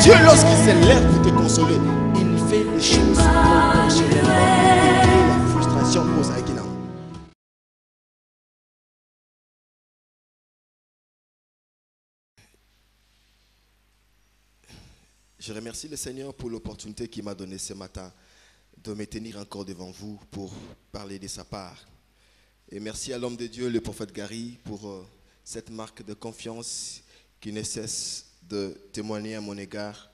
Dieu, lorsqu'il s'élève pour te consoler, il fait des choses proportionnellement et la frustration pose à Guinée. Je remercie le Seigneur pour l'opportunité qu'il m'a donnée ce matin de me tenir encore devant vous pour parler de sa part. Et merci à l'homme de Dieu, le prophète Gary, pour cette marque de confiance qui ne cesse de témoigner à mon égard.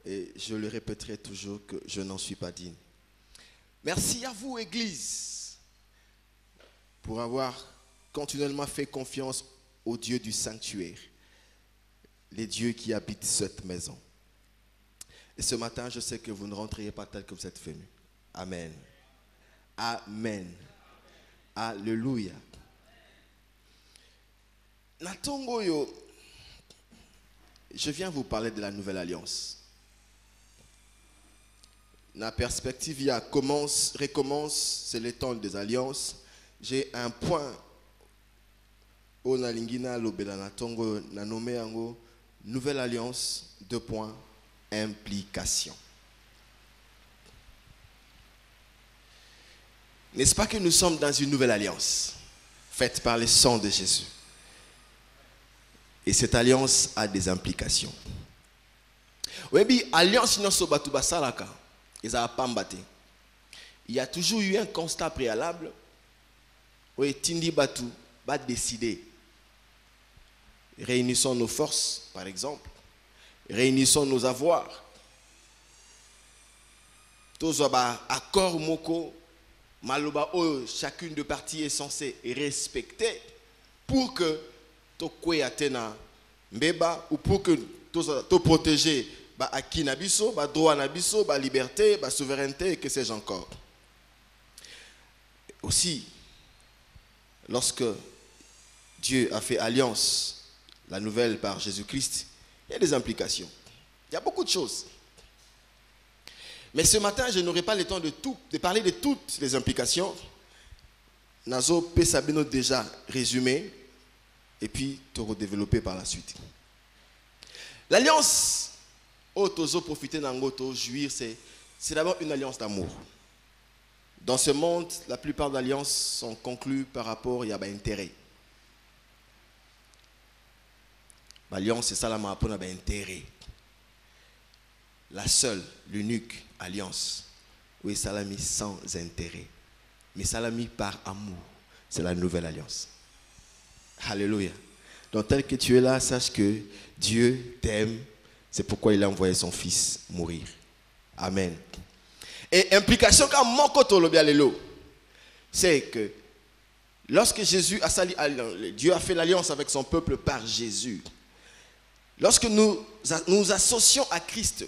Et je le répéterai toujours que je n'en suis pas digne. Merci à vous, Église, pour avoir continuellement fait confiance au Dieu du sanctuaire, les dieux qui habitent cette maison. Et ce matin, je sais que vous ne rentreriez pas tel que vous êtes venu. Amen. Amen. Alléluia. Natongoyo, je viens vous parler de la nouvelle alliance. La perspective, il y a recommence, c'est le temps des alliances. J'ai un point. O Nalingina Lobela Natongo Nanome Ango, nouvelle alliance, 2 points, implication. N'est-ce pas que nous sommes dans une nouvelle alliance faite par le sang de Jésus? Et cette alliance a des implications. Oui, alliance non sobatu basalaka, ils a pambate. Il y a toujours eu un constat préalable. Oui, tindi batu va décider. Réunissons nos forces, par exemple. Réunissons nos avoirs. Tous accord moko. Maloba o chacune de parties est censée respecter pour que tokwe atena mbeba ou pour que to protéger ba acquis nabiso, ba droit nabiso, ba liberté, ba souveraineté et que sais-je encore. Aussi, lorsque Dieu a fait alliance, la nouvelle par Jésus-Christ, il y a des implications. Il y a beaucoup de choses. Mais ce matin, je n'aurai pas le temps de parler de toutes les implications. Nazo Pesabino déjà résumé et puis te redévelopper par la suite. L'alliance, Otozo profiter d'Angoto, jouir, c'est d'abord une alliance d'amour. Dans ce monde, la plupart des alliances sont conclues par rapport à intérêt. L'alliance, c'est ça la rapport à intérêt. La seule, l'unique alliance, oui, salami sans intérêt, mais salami par amour, c'est la nouvelle alliance. Alléluia. Donc tel que tu es là, sache que Dieu t'aime, c'est pourquoi il a envoyé son fils mourir. Amen. Et implication quand mon koto lo bialelo, c'est que lorsque Dieu a fait l'alliance avec son peuple par Jésus, lorsque nous associons à Christ,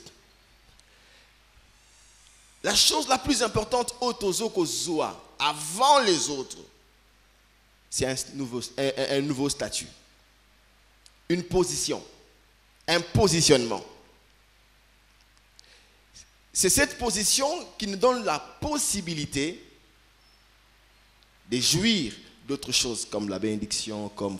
la chose la plus importante avant les autres, c'est un nouveau statut, une position, un positionnement. C'est cette position qui nous donne la possibilité de jouir d'autres choses comme la bénédiction, comme.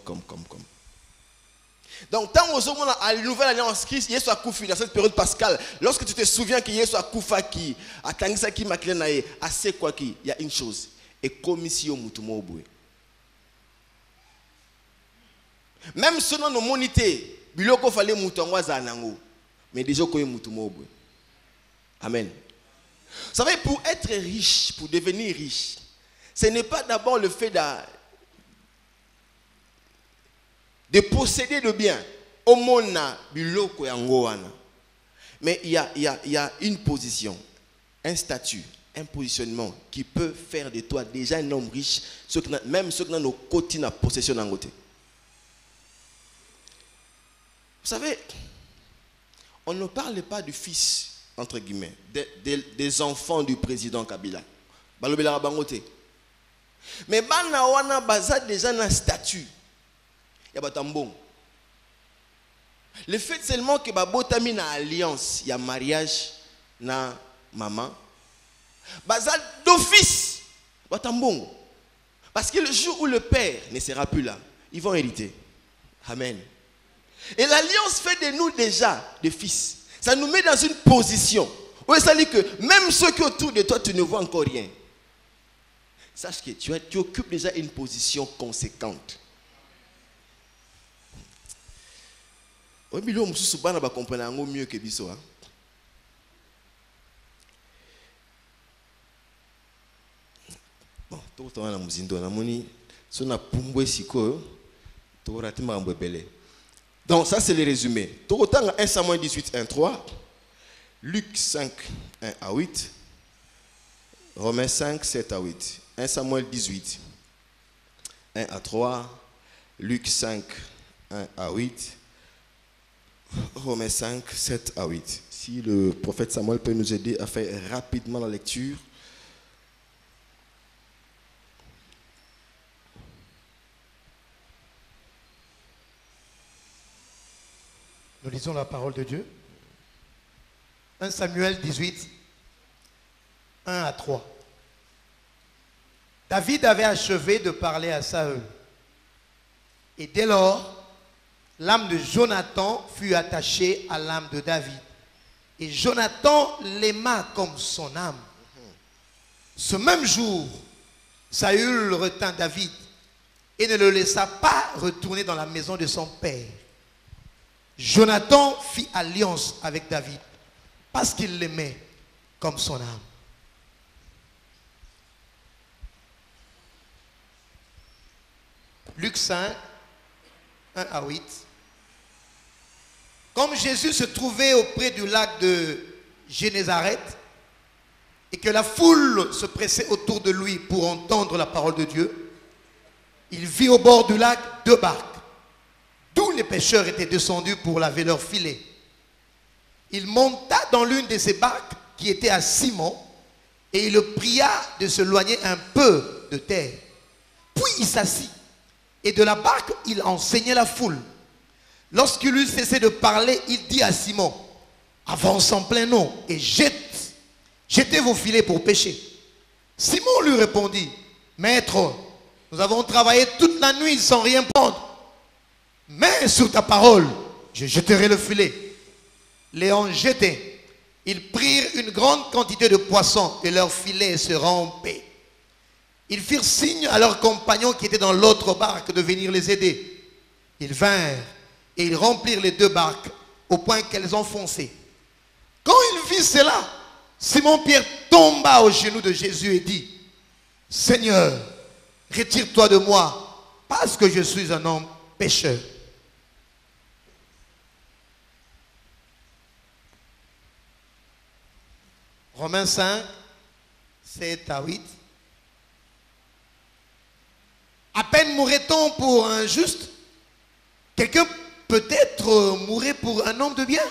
Donc, tant aux à la nouvelle alliance Christ, Yesu a koufi dans cette période pascale. Lorsque tu te souviens que Yesu a koufa qui, a tangisa qui maklenae, a c'est quoi qui, il y a une chose. Et commission mutumo oboué. Même selon nos monités, biloko fallait mutuangwa zanango, mais déjà koye mutumo oboué. Amen. Vous savez, pour être riche, pour devenir riche, ce n'est pas d'abord le fait de posséder le bien. Mais il y a une position, un statut, un positionnement qui peut faire de toi déjà un homme riche, même ceux qui ont nos côtés de possession en côté. Vous savez, on ne parle pas du fils, entre guillemets, des enfants du président Kabila. Mais bana wana baza déjà un statut. Le fait seulement que babotami na alliance, il y a mariage na maman. Baza d'office. Parce que le jour où le père ne sera plus là, ils vont hériter. Amen. Et l'alliance fait de nous déjà des fils. Ça nous met dans une position. Oui, ça dit que même ceux qui sont autour de toi, tu ne vois encore rien. Sache que tu occupes déjà une position conséquente. Oui, mais là, on va comprendre mieux que Bisso. Bon, tout le temps, on a muzindo, on a moni, si on a pumbwe siko, tout le temps, on a belé. Donc, ça, c'est le résumé. Tout le temps, 1 Samuel 18, 1, 3, Luc 5, 1 à 8, Romains 5, 7 à 8, 1 Samuel 18, 1 à 3, Luc 5, 1 à 8, Romains 5, 7 à 8. Si le prophète Samuel peut nous aider à faire rapidement la lecture. Nous lisons la parole de Dieu. 1 Samuel 18, 1 à 3. David avait achevé de parler à Saül. Et dès lors, l'âme de Jonathan fut attachée à l'âme de David. Et Jonathan l'aima comme son âme. Ce même jour, Saül retint David et ne le laissa pas retourner dans la maison de son père. Jonathan fit alliance avec David parce qu'il l'aimait comme son âme. Luc 5, 1 à 8. Comme Jésus se trouvait auprès du lac de Génézareth et que la foule se pressait autour de lui pour entendre la parole de Dieu, il vit au bord du lac 2 barques, d'où les pêcheurs étaient descendus pour laver leurs filets. Il monta dans l'une de ces barques qui était à Simon et il le pria de s'éloigner un peu de terre. Puis il s'assit et de la barque il enseignait la foule. Lorsqu'il eut cessé de parler, il dit à Simon: avance en plein eau et jetez vos filets pour pêcher. Simon lui répondit: Maître, nous avons travaillé toute la nuit sans rien prendre. Mais sur ta parole, je jeterai le filet. L'ayant jeté, ils prirent une grande quantité de poissons et leur filet se rompait. Ils firent signe à leurs compagnons qui étaient dans l'autre barque de venir les aider. Ils vinrent et ils remplirent les 2 barques au point qu'elles enfonçaient. Quand il vit cela, Simon-Pierre tomba aux genoux de Jésus et dit: Seigneur, retire-toi de moi parce que je suis un homme pécheur. Romains 5, 7 à 8. À peine mourrait-on pour un juste? Quelqu'un peut-être mourrait pour un homme de bien.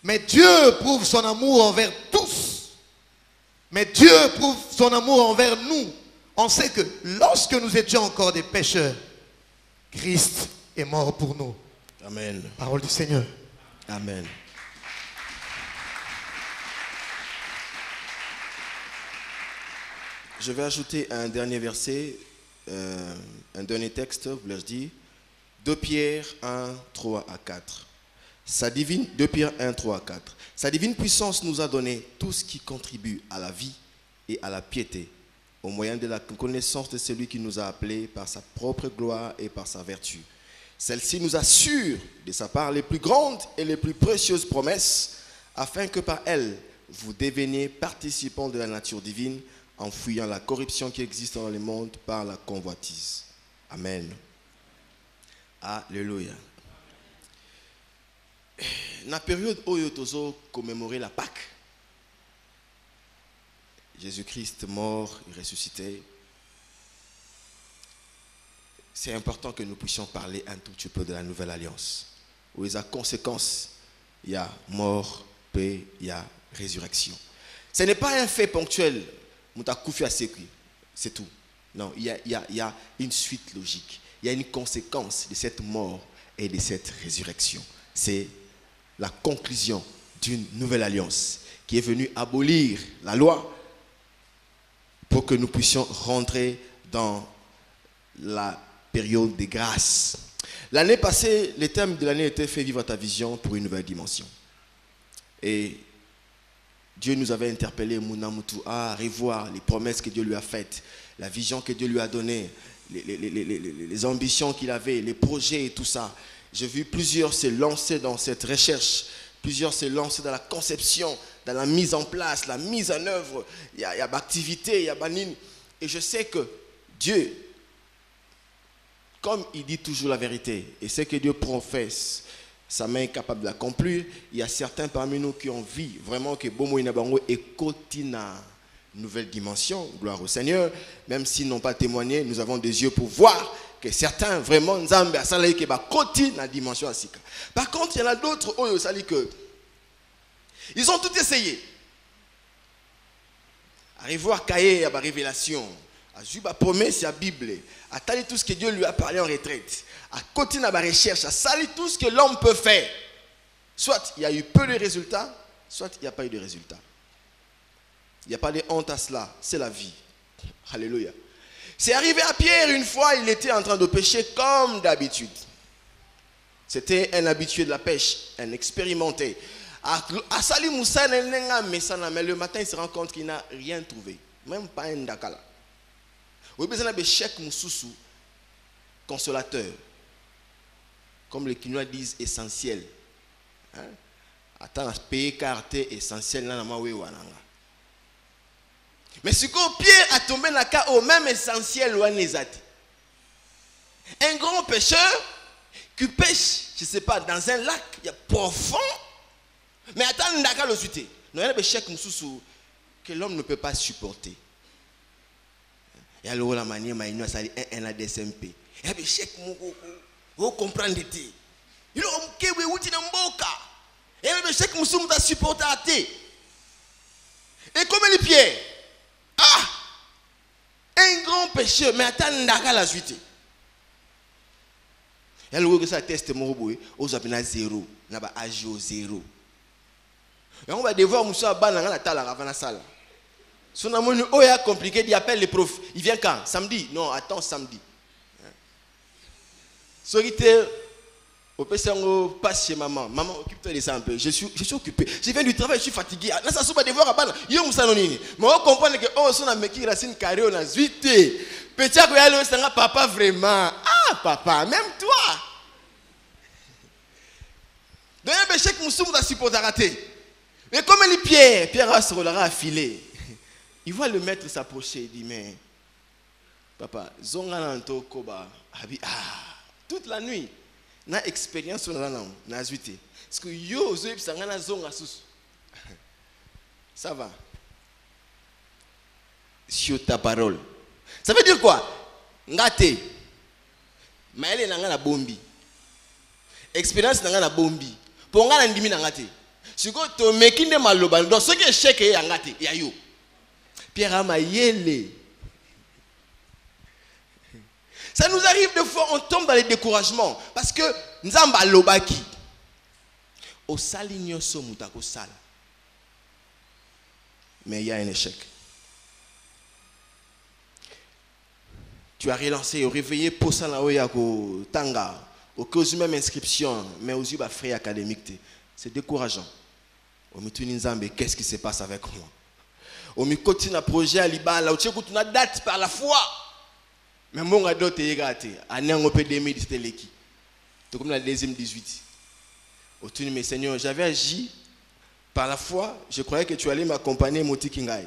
Mais Dieu prouve son amour envers tous. Mais Dieu prouve son amour envers nous. On sait que lorsque nous étions encore des pécheurs, Christ est mort pour nous. Amen. Parole du Seigneur. Amen. Je vais ajouter un dernier verset, un dernier texte, vous l'ai dit. 2 Pierre 1, 3 à 4. 2 Pierre 1, 3 à 4. Sa divine puissance nous a donné tout ce qui contribue à la vie et à la piété, au moyen de la connaissance de celui qui nous a appelés par sa propre gloire et par sa vertu. Celle-ci nous assure de sa part les plus grandes et les plus précieuses promesses, afin que par elles, vous deveniez participants de la nature divine, en fuyant la corruption qui existe dans le monde par la convoitise. Amen. Alléluia. Dans la période où nous avons commémoré la Pâque, Jésus-Christ mort et ressuscité, c'est important que nous puissions parler un tout petit peu de la nouvelle alliance. Où il y a conséquences, il y a mort, paix, il y a résurrection. Ce n'est pas un fait ponctuel. C'est tout. Non, il y a une suite logique. Il y a une conséquence de cette mort et de cette résurrection. C'est la conclusion d'une nouvelle alliance qui est venue abolir la loi pour que nous puissions rentrer dans la période de grâce. L'année passée, le thème de l'année était « Fais vivre ta vision pour une nouvelle dimension ». Et Dieu nous avait interpellé, Mounamutu, à revoir les promesses que Dieu lui a faites, la vision que Dieu lui a donnée, les ambitions qu'il avait, les projets et tout ça. J'ai vu plusieurs se lancer dans cette recherche, plusieurs se lancer dans la conception, dans la mise en place, la mise en œuvre. Il y a d'activité, il y a banine. Et je sais que Dieu, comme il dit toujours la vérité, et ce que Dieu professe, sa main est capable d'accomplir. Il y a certains parmi nous qui ont vu vraiment que Bomo Inabango est Kotina, nouvelle dimension, gloire au Seigneur. Même s'ils n'ont pas témoigné, nous avons des yeux pour voir que certains vraiment Nzambe a salé que ba Kotina dimension asika. Par contre, il y en a d'autres où ils ont tout essayé. Arriver à cahier à la révélation, à jouer la promesse à la Bible, à taler tout ce que Dieu lui a parlé en retraite, à continuer à la recherche, à salir tout ce que l'homme peut faire. Soit il y a eu peu de résultats, soit il n'y a pas eu de résultats. Il n'y a pas de honte à cela, c'est la vie. Alléluia. C'est arrivé à Pierre une fois, il était en train de pêcher comme d'habitude. C'était un habitué de la pêche, un expérimenté. À Sali Moussa, mais le matin il se rend compte qu'il n'a rien trouvé, même pas un dakala. Vous avez besoin de chèque Moussoussou, consolateur, comme les Kinois disent essentiel. Attends, à payer carte essentiel là, mais ce que Pierre a tombé dans le cas au même essentiel ou un grand pêcheur qui pêche, je ne sais pas, dans un lac profond. Mais attends, ndaka le suite. Non, il y a des chèques que l'homme ne peut pas supporter. Il y a la manière dont ça dit un ADSMP. Il y a des chèques vous comprenez. Il y a des chèques qui sont supportés. Et comme les pierres, un grand pécheur, mais attends, ndaka la suite. Il y a le ça teste mon aux appels 0, n'a pas âge 0. Et on va devoir Moussa Bananga la tala avant la salle. Son amour oya compliqué, il appelle les profs. Il vient quand? Samedi? Non, attends, samedi. Solitaire, au PCO, passe chez maman. Maman, occupe-toi de ça un peu. Je suis occupé. Je viens du travail, je suis fatigué. Là, ça se passe devoir à Bananga. Yo Moussa Nonini. Mais on comprend que oh, son ami qui racine carré, on a zuité. Petit à petit, papa vraiment. Ah, papa, même toi. Donc, il y a un chèque Moussa Moussa supporte à rater. Mais comme il est Pierre se relèvera affilé. Il voit le maître s'approcher. Il dit, mais papa, zongananto koba toute la nuit, na expérience sur la langue, na zuité. Parce que yo zoib sangana zonga sous. Ça va. Sur ta parole. Ça veut dire quoi? Ngate. Maëlle nanga na bombi. Expérience nanga na bombi. Pour nga na ndimi na ngate. Si tu mekinde maloba donc ce qui est chèque est angate ya yo Pierre Amayele. Ça nous arrive des fois on tombe dans les découragements parce que nzamba lobaki au salinyo so mutako sala mais il y a un échec. Tu as relancé au réveillé pour ça na oyako tanga au cause même inscription mais aux yeux frais académique c'est décourageant. Qu'est-ce qui se passe avec moi? On me continue un projet à Libala, on a date par la foi. Mais mon ado te yegate, année en OP 2000 c'était l'équipe. C'est comme la deuxième 18. Au tour mais Seigneur, j'avais agi par la foi, je croyais que tu allais m'accompagner Moti Kingai.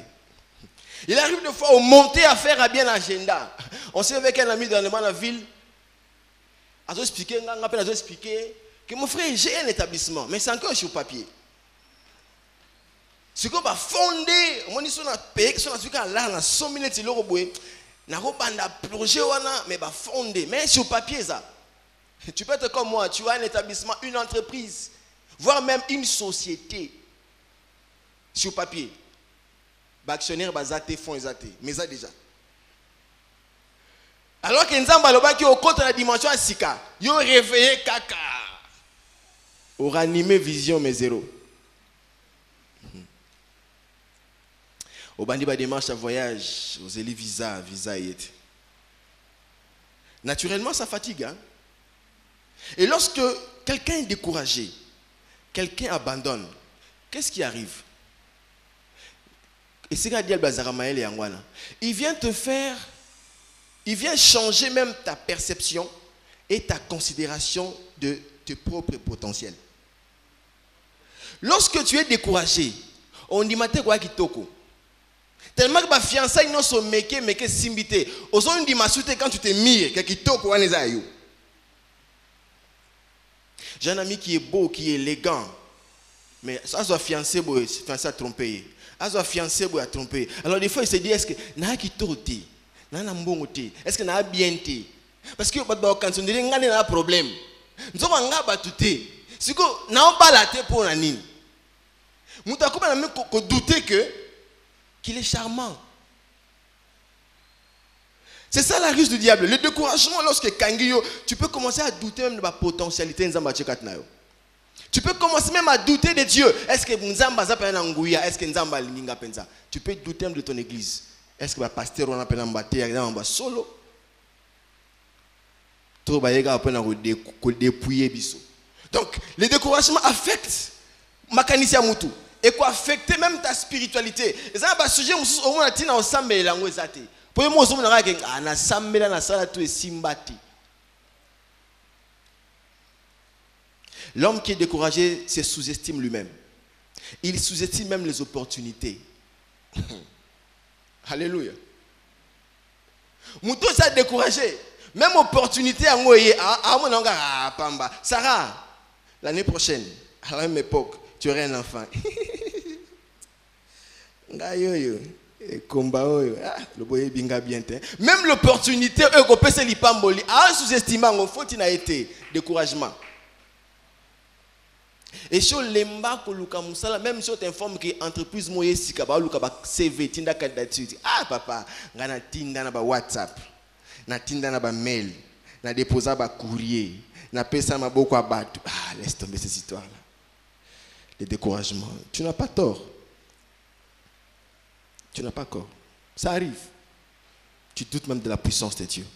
Il arrive des fois au monter à faire à bien l'agenda. On s'est avec un ami dans la ville. À expliquer, que mon frère, j'ai un établissement, mais c'est encore sur papier. Ce qu'on va fonder, on dit qu'on a payé, qu'on a fait là, 100 000 euros, on a projet, mais va fonder, mais sur papier ça. Tu peux être comme moi, tu as un établissement, une entreprise, voire même une société sur papier. Actionnaire, bazaté, fonds, zaté, mais ça déjà. Alors que Nzamba Loba qui est au contre la dimension à Sika, il a réveillé Kaka. Aura animé vision mais zéro. Au bandi ba démarche à voyage, aux élus visa et naturellement ça fatigue. Hein? Et lorsque quelqu'un est découragé, quelqu'un abandonne, qu'est-ce qui arrive? Et c'est il vient te faire, il vient changer même ta perception et ta considération de tes propres potentiels. Lorsque tu es découragé, on dit maté quoi kitoko. Tellement que ma fiançaille non so meke simbité. Ozo ndi masute quand tu te mires que kitoko waneza yo. J'ai un ami qui est beau, qui est élégant, mais ça soit fiancé à tromper. Ça soit fiancé à tromper. Alors des fois il se dit est-ce que na kitoko te, na mbongo te, est-ce que na bien te? Parce que quand on dit ngane na problème. Nous avons un battuté. Si vous n'avez pas la tête pour la nini, nous avons douter qu'il est charmant. C'est ça la ruse du diable. Le découragement lorsque Kangio, tu peux commencer à douter même de la potentialité de Nzamba. Tu peux commencer même à douter de Dieu. Est-ce que Nzamba zapa na nguya? Est-ce que Nzamba linga penza? Tu peux douter même de ton église. Est-ce que le pasteur on appelle Nzamba solo? Donc, le découragement affecte Makanisia Moutou. Et quoi affecter même ta spiritualité. Et ça, c'est un sujet où on a dit dans ensemble la langue zate. Pour moi, on a dit na sambela na sala tu simbati. L'homme qui est découragé se sous-estime lui-même. Il sous-estime même les opportunités. Alléluia. Moutou s'est découragé. Même opportunité à moi, Pamba. Sarah, l'année prochaine, à la même époque, tu aurais un enfant. Même l'opportunité, sous-estimant, il faut qu'il ait été découragement. Et sur l'emba même si tu informes que l'entreprise moye sikaba lukaba CV tinda candidature. Ah papa, ngana tinda na ba WhatsApp. Na tinda na ba mail, na déposa ba courrier, na pesa ma beaucoup abatu. Ah, laisse tomber cette histoire là. Le découragement, tu n'as pas tort. Tu n'as pas tort. Ça arrive. Tu doutes même de la puissance de Dieu.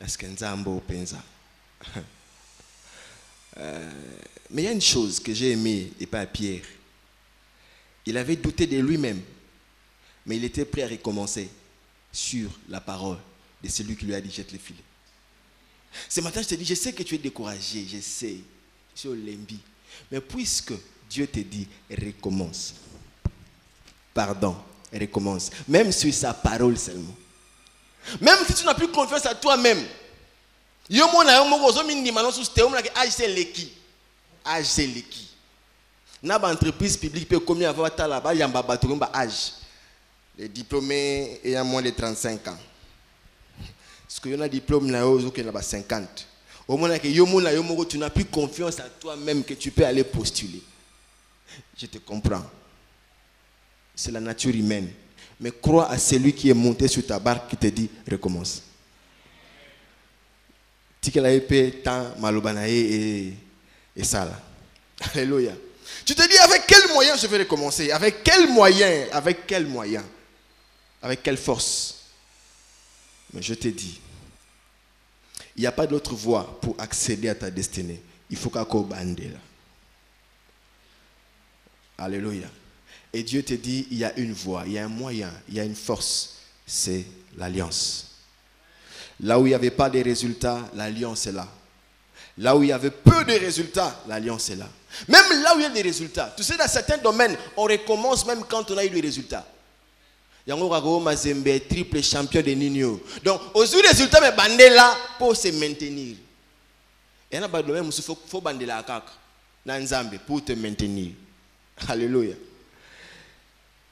Est-ce que Nzambo penza? Mais il y a une chose que j'ai aimée et pas Pierre. Il avait douté de lui-même, mais il était prêt à recommencer sur la parole de celui qui lui a dit jette le filet. Ce matin, je te dis, je sais que tu es découragé, je sais, sur l'embi. Mais puisque Dieu te dit, recommence. Pardon, recommence. Même sur sa parole seulement. Même si tu n'as plus confiance à toi-même. Naba entreprise publique peut combien avoir ta là-bas yamba baturumba âge. Les diplômés ayant moins de 35 ans. Parce que y en a diplôme là où qui n'a 50. Au moment que tu n'as plus confiance à toi-même que tu peux aller postuler. Je te comprends. C'est la nature humaine. Mais crois à celui qui est monté sur ta barque qui te dit recommence. Et ça là. Alléluia. Tu te dis avec quel moyen je vais recommencer? Avec quel moyen? Avec quel moyen? Avec quelle force? Mais je te dis, il n'y a pas d'autre voie pour accéder à ta destinée. Il faut qu'à bande là. Alléluia. Et Dieu te dit, il y a une voie, il y a un moyen, il y a une force. C'est l'alliance. Là où il n'y avait pas de résultats, l'alliance est là. Là où il y avait peu de résultats, l'alliance est là. Même là où il y a des résultats. Tu sais, dans certains domaines, on recommence même quand on a eu des résultats. Yango Mazembe, triple champion de Nino. Donc, aux résultats, mais bandé là pour se maintenir. Et il y a des domaines où il faut bander la kaka. Nanzambe pour te maintenir. Alléluia.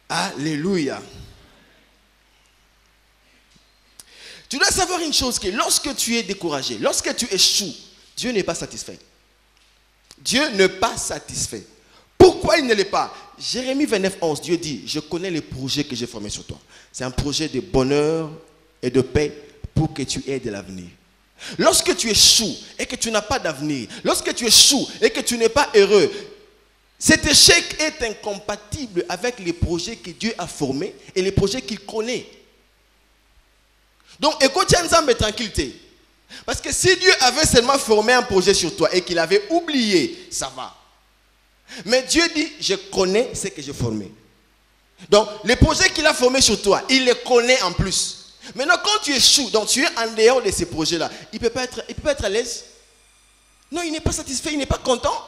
Alléluia. Tu dois savoir une chose, que lorsque tu es découragé, lorsque tu échoues, Dieu n'est pas satisfait. Dieu n'est pas satisfait. Pourquoi il ne l'est pas? Jérémie 29, 11, Dieu dit, je connais les projets que j'ai formés sur toi. C'est un projet de bonheur et de paix pour que tu aies de l'avenir. Lorsque tu échoues et que tu n'as pas d'avenir, lorsque tu échoues et que tu n'es pas heureux, cet échec est incompatible avec les projets que Dieu a formés et les projets qu'il connaît. Donc, écoute, Nzambe tranquillité. Parce que si Dieu avait seulement formé un projet sur toi et qu'il avait oublié, ça va. Mais Dieu dit, je connais ce que j'ai formé. Donc, les projets qu'il a formés sur toi, il les connaît en plus. Maintenant, quand tu échoues, donc tu es en dehors de ces projets-là, il ne peut pas être à l'aise. Non, il n'est pas satisfait, il n'est pas content.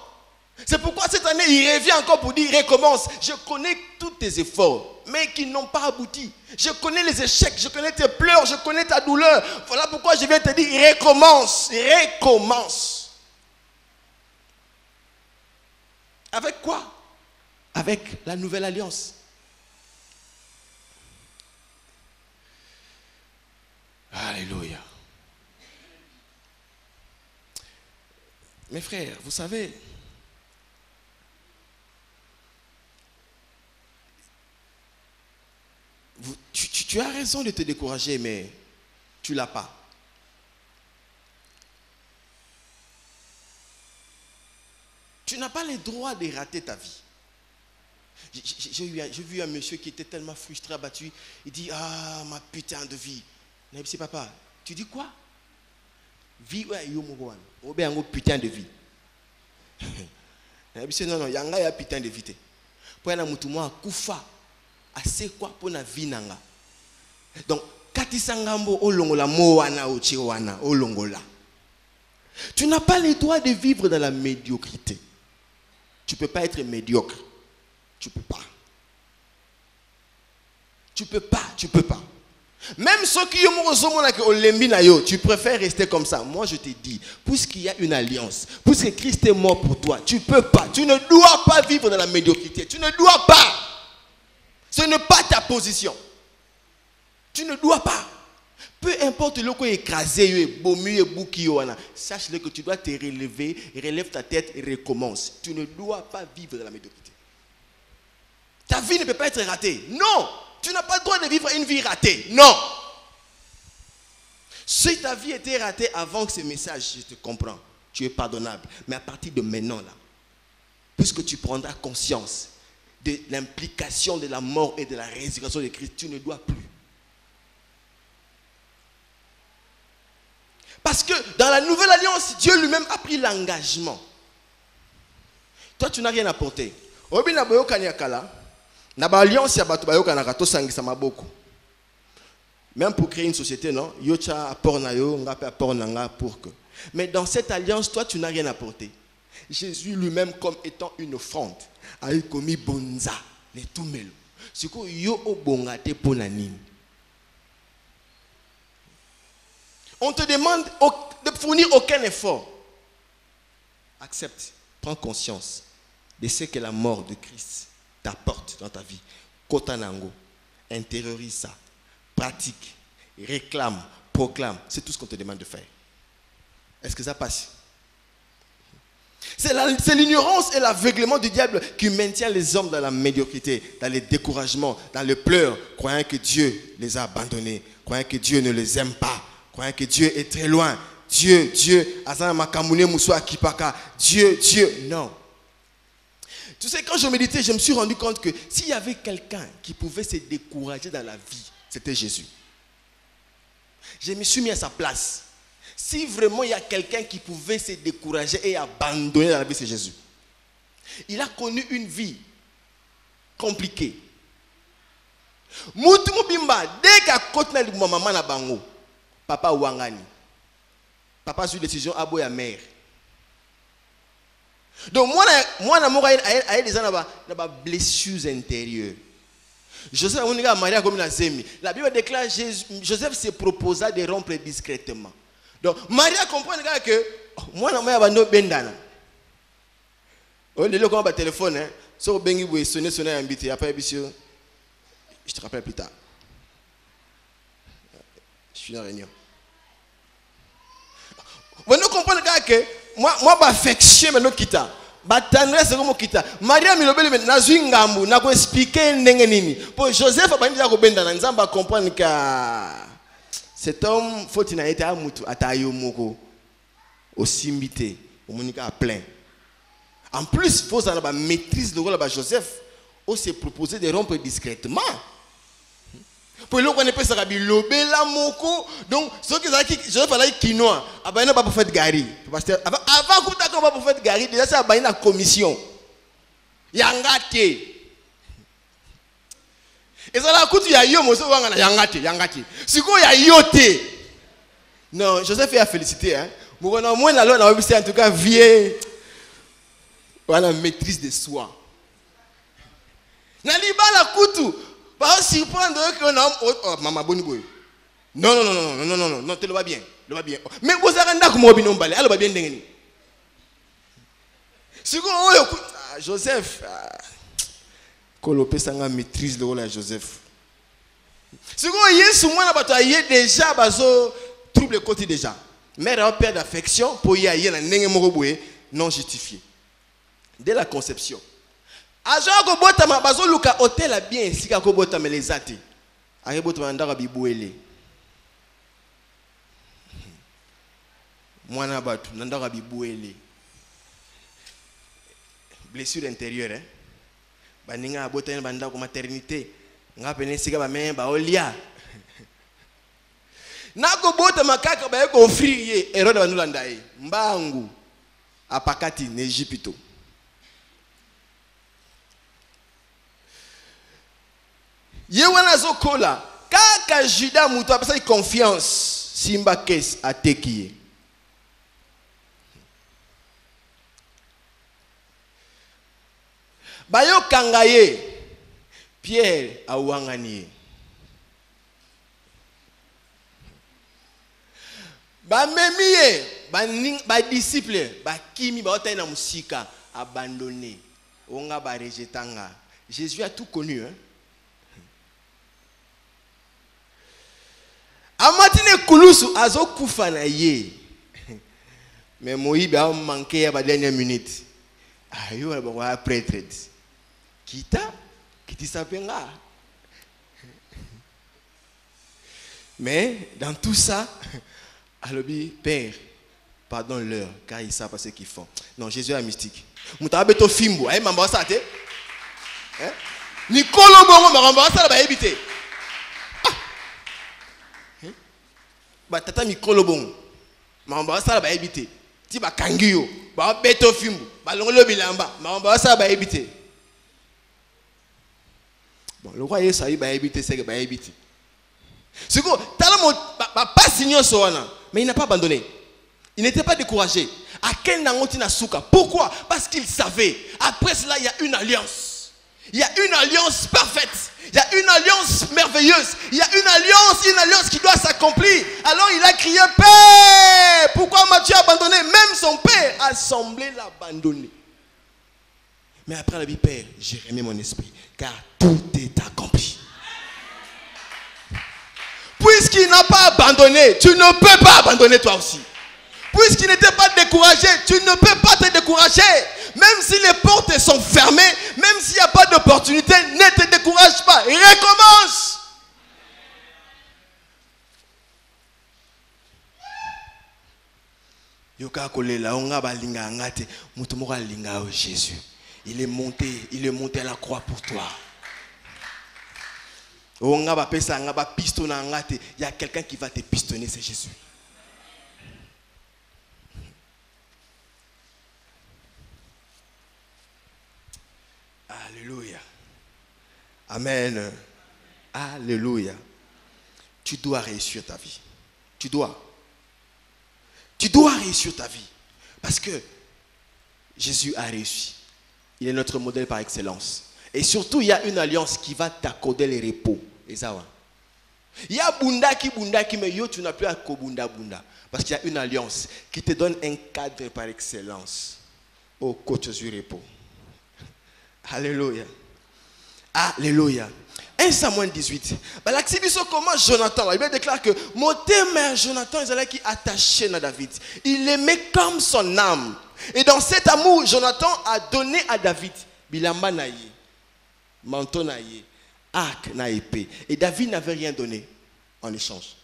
C'est pourquoi cette année, il revient encore pour dire, recommence. Je connais tous tes efforts, mais qui n'ont pas abouti. Je connais les échecs, je connais tes pleurs, je connais ta douleur. Voilà pourquoi je viens te dire, recommence, recommence. Avec quoi? Avec la nouvelle alliance. Alléluia. Mes frères, vous savez, tu as raison de te décourager, mais tu ne l'as pas. Tu n'as pas le droit de rater ta vie. J'ai vu un monsieur qui était tellement frustré, abattu. Il dit, ah, ma putain de vie. Mais c'est papa, tu dis quoi? Vie, ouais, yo putain de vie. Non, non, yanga ya putain de vie. Pour la mutumwa kufa, assez quoi pour la vie nanga. Donc, katisangambo olongola moana ochiwana olongola. Tu n'as pas le droit de vivre dans la médiocrité. Tu ne peux pas être médiocre. Tu ne peux pas. Tu ne peux pas, tu ne peux pas. Même ceux qui ont tu préfères rester comme ça. Moi, je te dis, puisqu'il y a une alliance, puisque Christ est mort pour toi, tu ne peux pas. Tu ne dois pas vivre dans la médiocrité. Tu ne dois pas. Ce n'est pas ta position. Tu ne dois pas. Peu importe le quoi écrasé, sache-le que tu dois te relever, relève ta tête et recommence. Tu ne dois pas vivre dans la médiocrité. Ta vie ne peut pas être ratée. Non, tu n'as pas le droit de vivre une vie ratée. Non. Si ta vie était ratée avant que ce message, je te comprends, tu es pardonnable. Mais à partir de maintenant, là, puisque tu prendras conscience de l'implication de la mort et de la résurrection de Christ, tu ne dois plus. Parce que dans la nouvelle alliance, Dieu lui-même a pris l'engagement. Toi, tu n'as rien apporté. Même pour créer une société, non? Mais dans cette alliance, toi, tu n'as rien apporté. Jésus lui-même, comme étant une offrande, a eu commis bonza, les tout mélo. C'est quoi yo obongate pour la nine. On te demande de fournir aucun effort. Accepte, prends conscience de ce que la mort de Christ t'apporte dans ta vie. Kotanango, intériorise ça, pratique, réclame, proclame. C'est tout ce qu'on te demande de faire. Est-ce que ça passe? C'est l'ignorance et l'aveuglement du diable qui maintient les hommes dans la médiocrité, dans les découragements, dans les pleurs, croyant que Dieu les a abandonnés, croyant que Dieu ne les aime pas. Croyant que Dieu est très loin. Dieu, non. Tu sais, quand je méditais, je me suis rendu compte que s'il y avait quelqu'un qui pouvait se décourager dans la vie, c'était Jésus. Je me suis mis à sa place. Si vraiment il y a quelqu'un qui pouvait se décourager et abandonner dans la vie, c'est Jésus. Il a connu une vie compliquée. Moutoumou-bimba, dès qu'il a continué avec maman na bango, papa Wangani. Papa a eu une décision à boya mère. Donc moi, il y a des blessures intérieures. Joseph a marié comme la Zemi. La Bible déclare que Joseph se proposa de rompre discrètement. Donc Maria comprend que moi, je suis un bendana. On est là comme un téléphone. Si vous avez sonné, je te rappelle plus tard. Je suis en réunion. Vous comprenez que moi, je affectionne maintenant kita. Batandre c'est comme kita. Maria milobele maintenant nazuingambu na ko expliquer ndenge nini. Pour Joseph abandi ko benda na nzamba comprendre que cet homme faut il a été à mutu atayo moko osimbité omonika plein. En plus, il faut ça la maîtrise de rôle de Joseph. On s'est proposé de rompre discrètement. Pour le qu'on appelle ça bilobela moko. Donc ceux qui Joseph a quinoa, abaina pas pour faire gari. Parce que avant qu'on t'a pas pour faire gari, déjà ça abaina commission. Yangate. Et ça la coûte ya yo mozo wanga na yangate. Siko ya yote. Non, Joseph a félicité hein. Moi moi la loi na obisi en tout cas vie. Voilà maîtrise de soi. Na libala kutu ba surprendre que on maman boni boy. Non, tu le vas bien. Mais vous avez un d'accord mobile balé, alors va bien dengeni. Siko Joseph Kolopé sanga maîtrise le rôle à Joseph. Siko Yesu moi na bato aye déjà bazo trouble côté déjà. Mère père d'affection pour y aye na ndenge moko boye non justifié. Dès la conception. Agent ko bota ma bazo luka hôtel a bien sika ko bota me les athées. Aye bota mandara bibuele. Mwana batu ndara bibuele. Blessure intérieure hein. Baninga bota en banda ko maternité. Nga pene sika ba men ba olia. Nako bota makaka ba ko offrir ye Herode banulanda ye. Mbangu apakati na Egypte. Yewana zokola kaka Juda muto apesa confiance simba kes atekiye. Bayo kangaye Pierre awangani. Ba memiye ba disciple ba kimi ba otana musika abandonné. Onga ba rejetanga. Jésus a tout connu hein. Amatine kulusu azokufa na ye. Mais Moïse a manqué à la dernière minute. Ayo ba prêtre. Qui s'appellera. Mais dans tout ça, Alobi, Père, pardonne-leur, car ils savent pas ce qu'ils font. Non, Jésus est mystique. Moutabeto Fimbo, aïe, maman, ça t'es? Nicolo Bongo, maman, ça va éviter. Tata Nicolo Bongo, maman, ça va éviter. Tiba Kangio, ba Beto Fimbo, ba Longolo Bilamba, maman, ça va éviter. Bon, le roi Yesu va éviter, c'est que va éviter. C'est quoi? Talamo pas signé Soana, mais il n'a pas abandonné. Il n'était pas découragé. À quel nangotina souka? Pourquoi? Parce qu'il savait. Après cela, il y a une alliance. Il y a une alliance parfaite. Il y a une alliance merveilleuse. Il y a une alliance qui doit s'accomplir. Alors il a crié, Père, pourquoi m'as-tu abandonné? Même son père a semblé l'abandonner. Mais après la vie, Père, j'ai remis mon esprit, car tout est accompli. Puisqu'il n'a pas abandonné, tu ne peux pas abandonner toi aussi. Puisqu'il n'était pas découragé, tu ne peux pas te décourager. Même si les portes sont fermées, même s'il n'y a pas d'opportunité, ne te décourage pas. Et recommence. Jésus. Il est monté à la croix pour toi. Il y a quelqu'un qui va te pistonner, c'est Jésus. Alléluia. Amen. Alléluia. Tu dois réussir ta vie. Tu dois réussir ta vie. Parce que Jésus a réussi. Il est notre modèle par excellence. Et surtout, il y a une alliance qui va t'accorder le repos. Et ça va. Il y a bundaki, mais yo, tu n'as plus à kobunda. Parce qu'il y a une alliance qui te donne un cadre par excellence. Oh, coach du repos. Alléluia. Alléluia. 1 Samuel 18. Comment Jonathan, il déclare que mon thème Jonathan est attaché à David. Il l'aimait comme son âme. Et dans cet amour, Jonathan a donné à David bilamba naïe, manteau naïe, arc na épée. Et David n'avait rien donné en échange.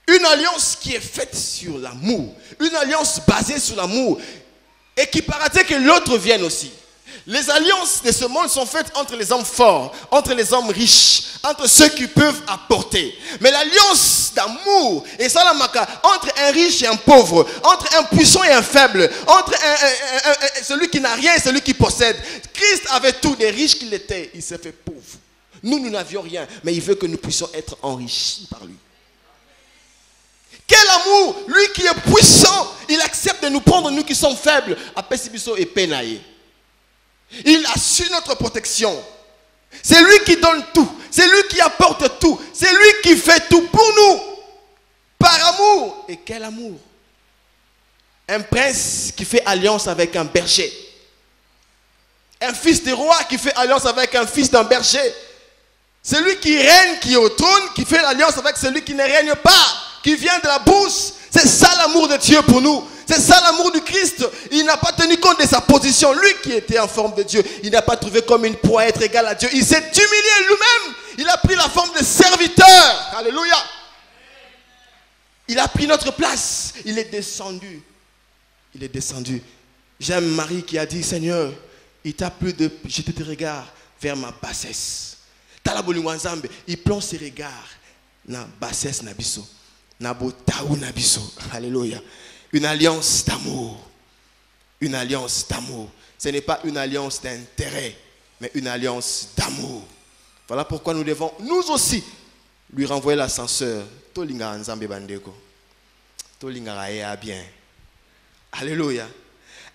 Une alliance qui est faite sur l'amour. Une alliance basée sur l'amour. Et qui paraît que l'autre vienne aussi. Les alliances de ce monde sont faites entre les hommes forts, entre les hommes riches, entre ceux qui peuvent apporter. Mais l'alliance source d'amour. Et ça, entre un riche et un pauvre, entre un puissant et un faible, entre celui qui n'a rien et celui qui possède. Christ avait tout, des riches qu'il était, il s'est fait pauvre. Nous n'avions rien, mais il veut que nous puissions être enrichis par lui. Quel amour! Lui qui est puissant, il accepte de nous prendre, nous qui sommes faibles. Il assure notre protection. C'est lui qui donne tout. C'est lui qui apporte tout. C'est lui qui fait tout pour nous. Par amour. Et quel amour! Un prince qui fait alliance avec un berger. Un fils de roi qui fait alliance avec un fils d'un berger. Celui qui règne, qui est au trône, qui fait l'alliance avec celui qui ne règne pas, qui vient de la bourse. C'est ça l'amour de Dieu pour nous. C'est ça l'amour du Christ. Il n'a pas tenu compte de sa position. Lui qui était en forme de Dieu, il n'a pas trouvé comme une proie être égal à Dieu. Il s'est humilié lui-même. Il a pris la forme de serviteur. Alléluia. Il a pris notre place. Il est descendu. Il est descendu. J'aime Marie qui a dit, Seigneur, il t'a plu de jeter tes regards vers ma bassesse. Il plonge ses regards dans la bassesse nabiso. Alléluia. Une alliance d'amour. Une alliance d'amour. Ce n'est pas une alliance d'intérêt, mais une alliance d'amour. Voilà pourquoi nous devons, nous aussi, lui renvoyer l'ascenseur. Tolinga nzambe bandeko. Tolinga aya bien. Alléluia.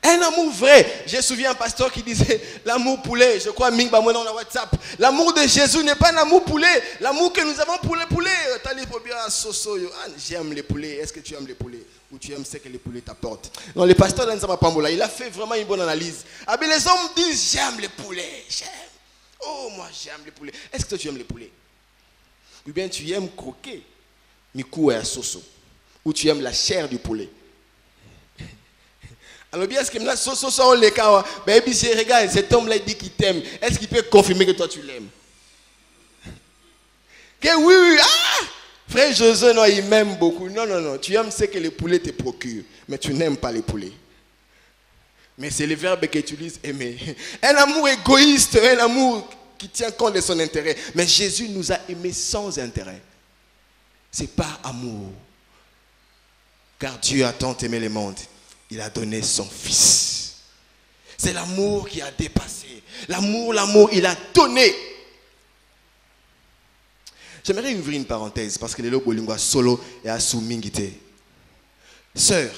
Un amour vrai. Je me souviens un pasteur qui disait l'amour poulet. Je crois Ming Bamona dans WhatsApp. L'amour de Jésus n'est pas un amour poulet. L'amour que nous avons pour les poulets. J'aime les poulets. Est-ce que tu aimes les poulets? Ou tu aimes ce que les poulets t'apportent? Non, le pasteur d'Anzama Pambola, il a fait vraiment une bonne analyse. Ah, mais les hommes disent j'aime les poulets. J'aime. Oh, moi j'aime les poulets. Est-ce que tu aimes les poulets? Ou bien tu aimes croquer mikou et soso. Ou tu aimes la chair du poulet. Alors bien, est-ce que là, soso les cas, baby, regarde, cet homme-là dit qu'il t'aime. Est-ce qu'il peut confirmer que toi tu l'aimes? Que oui, ah! Frère José, non, il m'aime beaucoup. Non. Tu aimes ce que les poulets te procurent, mais tu n'aimes pas les poulets. Mais c'est le verbe qu'il utilise, aimer. Un amour égoïste, un amour qui tient compte de son intérêt. Mais Jésus nous a aimés sans intérêt. C'est pas amour. Car Dieu a tant aimé le monde. Il a donné son fils. C'est l'amour qui a dépassé. L'amour, il a donné. J'aimerais ouvrir une parenthèse parce que les Bolingwa solo et à Soumingité. Sœur,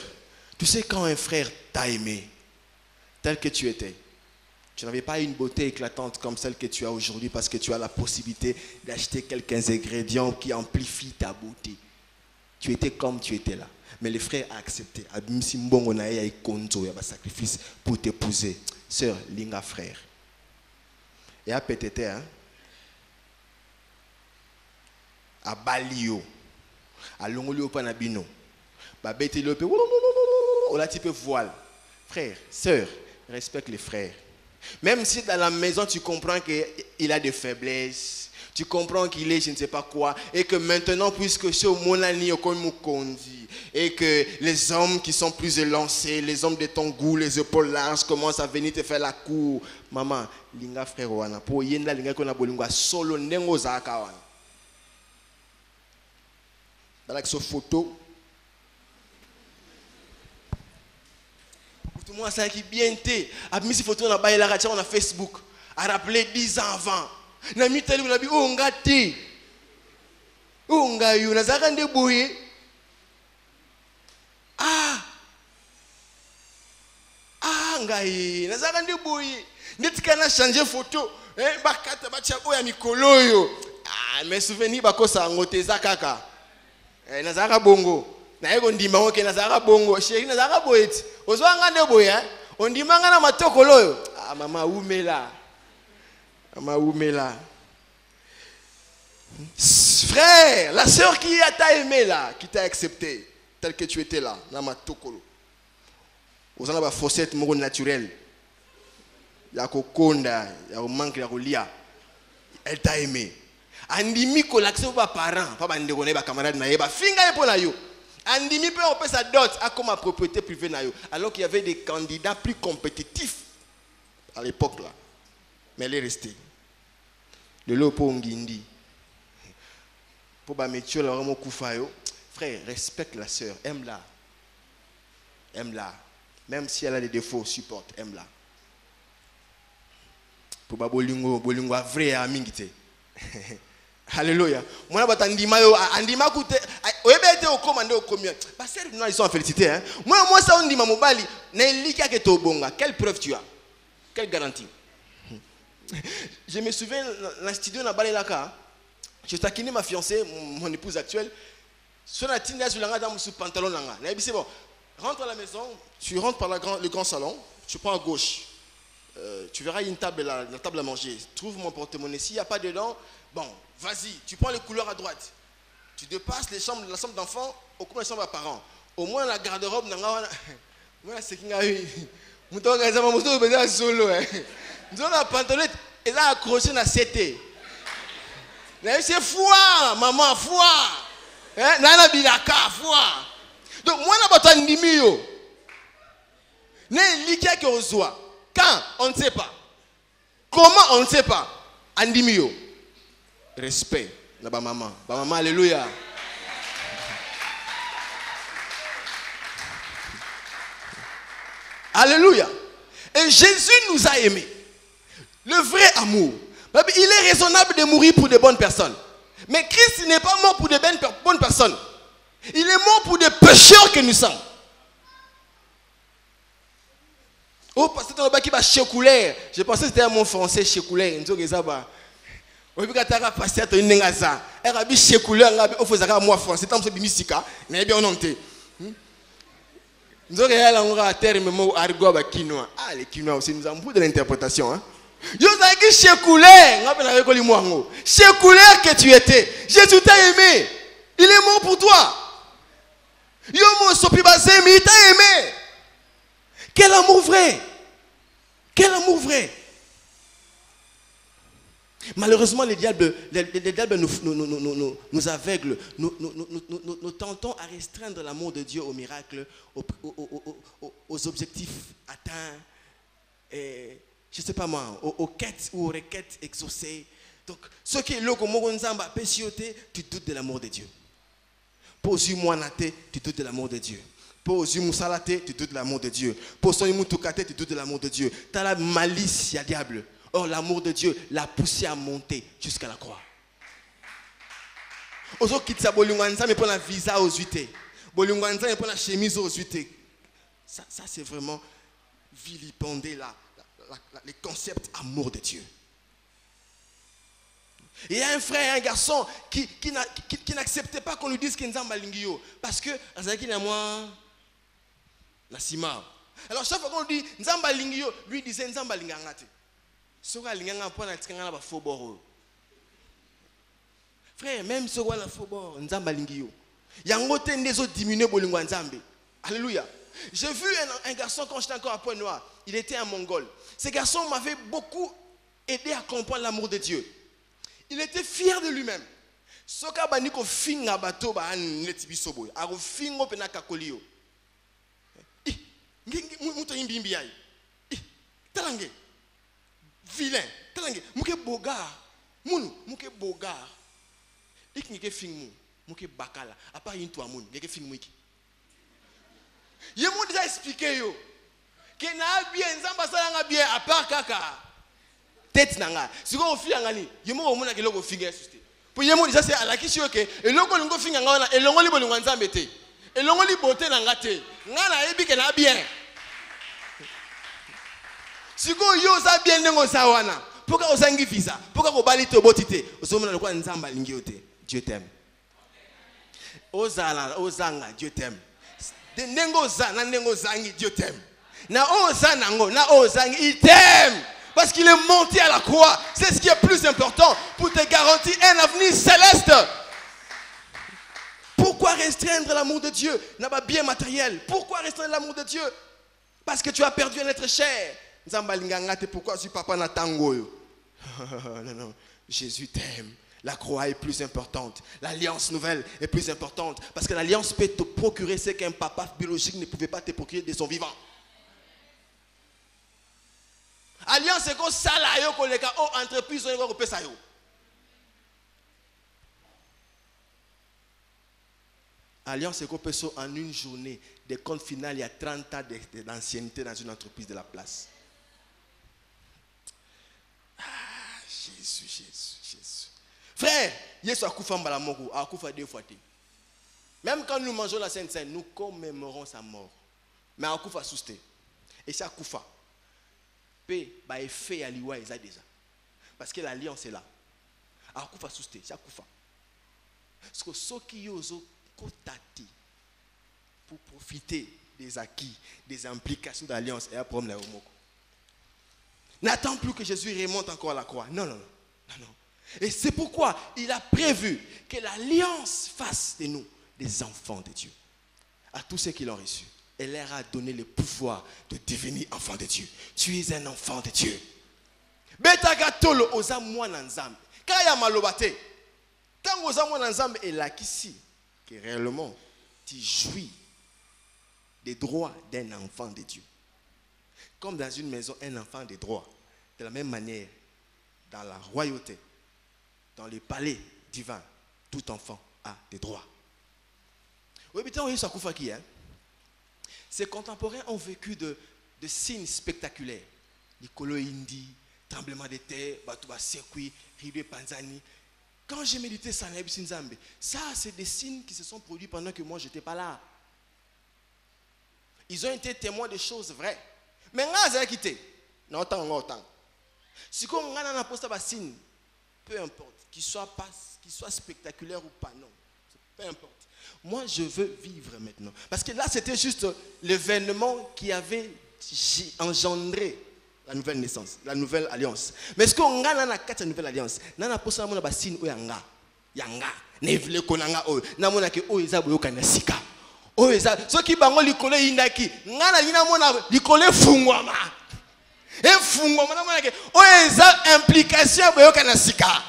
tu sais quand un frère t'a aimé, tel que tu étais, tu n'avais pas une beauté éclatante comme celle que tu as aujourd'hui parce que tu as la possibilité d'acheter quelques ingrédients qui amplifient ta beauté. Tu étais comme tu étais là. Mais le frère a accepté. Il y a un sacrifice pour t'épouser. Sœur, linga frère. Et à peut-être, hein, à Balio, à Longolio Panabino, à Betelio, on a type voile. Frère, sœur, respecte les frères. Même si dans la maison tu comprends qu'il a des faiblesses, tu comprends qu'il est je ne sais pas quoi, et que maintenant, puisque c'est au Monani, au Kondi, et que les hommes qui sont plus élancés, les hommes de ton goût, les épaules larges, commencent à venir te faire la cour. Maman, linga frère wana, pour yenda linga kona bolingwa solo nengo zaka wana. Dans la photo, tout le monde sait qui bien été. A mis ces photos dans la radio on a Facebook. A rappelé 10 ans avant. Na mi tali la bi o ngati. O ngayu na zaka ndeboye. Ah ngai na zaka ndeboye. Netika na changer photo. Bakata bacha oya mikolo yo. Ah mes souvenirs bakosa ngote zakaka. Na zaka bongo. Na yego ndima oke na zaka bongo. Sheri na zaka boyeti. Ozwanga ndeboye ondimanga na matokolo yo. Ah mama umela. Frère, la sœur qui t'a aimé là, qui t'a accepté, tel que tu étais là, dans ma tokolo. Vous en avez fossette naturelle. Il y a kokonda, il y a manque de lia. Elle t'a aimé. Andimi ko l'accès aux parents, pas bandekone ba camarade na yeba finga pour na yo. Andimi peut on peut sa dot à comme ma propriété privée na yo, alors qu'il y avait des candidats plus compétitifs à l'époque là. Mais elle est restée. De l'eau pour Ngindi. Pour mettre là vraiment koufayo. Frère, respecte la sœur, aime-la. Aime-la. Même si elle a des défauts, supporte, aime-la. Pour bolingo vrai amingite. Alléluia. Moi na batandima yo andima kute oyebete okomande okomia. Ba sœur ils sont félicités hein. Moi ça ondima mobali na lika ke to bonga. Quelle preuve tu as? Quelle garantie? Je me souviens dans studio na balelaka. Je taquinais ma fiancée, mon épouse actuelle. Son atina sur langa dans sous pantalon langa. Na c'est bon. Rentre à la maison, tu rentres par le grand salon, tu prends à gauche. Tu verras une table là, la table à manger. Trouve mon porte-monnaie. S'il n'y a pas dedans, bon, vas-y, tu prends les couleurs à droite. Tu dépasses la chambre d'enfants, au coin de la chambre à parents. Au moins la garde-robe, moi c'est qui a eu. Nous avons solo. Nous avons la pantalonnette et là accroché dans CT. C'est foi, maman, foi. Nana bilaka, foi. Donc moi na bata ndimi yo. Ne likia que ozoa. Quand on ne sait pas. Comment on ne sait pas. Andimi yo. Respect na ba maman. Ba maman alléluia. Alléluia. Et Jésus nous a aimés. Le vrai amour. Il est raisonnable de mourir pour de bonnes personnes. Mais Christ n'est pas mort pour de bonnes personnes. Il est mort pour des pécheurs que nous sommes. Oh, parce que tu as dit chécoulaire. Je pensais que c'était un mot français, chécoulaire. Je disais, oui, quand tu as passé à ton nengaza, elle a dit chécoulaire, il faut savoir moi français, tant que c'est bimisika, mais bien on entend. Nous avons un terme argot à quinoa. Ah, les quinoa aussi, nous avons beaucoup de l'interprétation. Hein. Yo zaki chécoulaire, chécoulaire que tu étais. Jésus t'a aimé. Il est mort pour toi. Yo mo sopi basé, mais il t'a aimé. Quel amour vrai. Quel amour vrai. Malheureusement, les diables nous aveuglent. Nous tentons à restreindre l'amour de Dieu au miracle, aux objectifs atteints, et, je ne sais pas moi, aux quêtes ou aux requêtes exaucées. Donc, ce qui est là, tu doutes de l'amour de Dieu. Pour Zumoanate, tu doutes de l'amour de Dieu. Pour Zumusalate, tu doutes de l'amour de Dieu. Pour Sonimutukate, tu doutes de l'amour de Dieu. Tu as la malice, il y a diable. Or, l'amour de Dieu l'a poussé à monter jusqu'à la croix. Ozo kitsa bolunganza mais pour la visa aux UT. Bolunganza mais pour la chemise aux UT. Ça c'est vraiment vilipender les concepts amour de Dieu. Il y a un frère, un garçon qui n'acceptait pas qu'on lui dise qu'il nzamba lingio parce que azaki na moi na sima. Alors chaque fois qu'on lui dit nzamba lingio, lui disait nzamba lingangate. Soka linganga pona tikanga ba foboro. Frère, même ce qu'on a foboro nzamba lingio. Yango te ndezo diminuer bolingwa nzambe. Alléluia. J'ai vu un garçon quand j'étais encore à Pointe-Noire. Il était un Mongol. Ce garçon m'avait beaucoup aidé à comprendre l'amour de Dieu. Il était fier de lui-même. Soka baniko finga bato ba netibisobo. Aro fingo pena kakolio. Muto imbimbi ai. Talange. Vilain. Talange. Muke bogar. Munu. Muke bogar. Ik nike fingmu. Muke bakala. A part une toi munu. Nike fingmu iki. Je m'ai déjà expliqué yo. Que na bien nzamba salanga bien à part kaka. Tête nanga. Si on fi ngani, je m'ai omona ke loko finga susté. Pour je m'ai déjà c'est ala kishi yo ke eloko lingo finga ngana elongo li bolingo nzambe te. Elongo li bote nanga te. Ngana ebi ke na bien. Si go yo za bien nengo sa wana. Pourquoi osangi visa? Pourquoi ko bali to botite? Osomona lokwa nzamba lingi yo te. Dieu t'aime. Ozala ozanga Dieu t'aime. Dieu t'aime. Na ozangi, il t'aime. Parce qu'il est monté à la croix. C'est ce qui est plus important pour te garantir un avenir céleste. Pourquoi restreindre l'amour de Dieu? N'a pas bien matériel. Pourquoi restreindre l'amour de Dieu? Parce que tu as perdu un être cher. Pourquoi si papa n'a tango? Non, Jésus t'aime. La croix est plus importante. L'alliance nouvelle est plus importante. Parce que l'alliance peut te procurer ce qu'un papa biologique ne pouvait pas te procurer de son vivant. Alliance, c'est comme ça, là, entreprise, Alliance Ecopeso, en une journée, des comptes finales, il y a 30 ans d'ancienneté dans une entreprise de la place. Ah, Jésus. Frère, Yesu akufa mbalamogo, akufa 2 fois. Même quand nous mangeons la Sainte Seine, nous commémorons sa mort. Mais akufa souste. Et ça akufa. Pe ba effet ya liwa eza déjà. Parce que l'alliance est là. Akufa souste, ça akufa. Parce que ceux qui osent kotati pour profiter des acquis, des implications d'alliance et à prendre la homoko. N'attends plus que Jésus remonte encore à la croix. Non. Et c'est pourquoi il a prévu que l'alliance fasse de nous des enfants de Dieu. À tous ceux qui l'ont reçu, elle leur a donné le pouvoir de devenir enfants de Dieu. Tu es un enfant de Dieu. Betagatolo oza mwana nzambe. Kaya malobate. Quand oza mwana nzambe est là qu'ici, que réellement tu jouis des droits d'un enfant de Dieu. Comme dans une maison, un enfant a des droits. De la même manière, dans la royauté, dans les palais divins, tout enfant a des droits. Oui, mais ces contemporains ont vécu de signes spectaculaires. Nicolo Indi, tremblement de terre, Batouba Circuit, Ridwe Panzani. Quand j'ai médité ça, c'est des signes qui se sont produits pendant que moi je n'étais pas là. Ils ont été témoins de choses vraies. Mais on a quitté. Non, autant. Si on a un signe, peu importe, qu'il soit spectaculaire ou pas, non. Peu importe. Moi, je veux vivre maintenant. Parce que là, c'était juste l'événement qui avait engendré la nouvelle naissance, la nouvelle alliance. Mais ce qu'on a dans la nouvelle alliance, on a posé un signe où yanga. Nevle konanga o. Na mona ke o eza boyoka na sika. O eza soki bango likolo indaki. Ngana yina mona likolo fungwama. E fungwama na mona ke o eza implication boyoka na sika.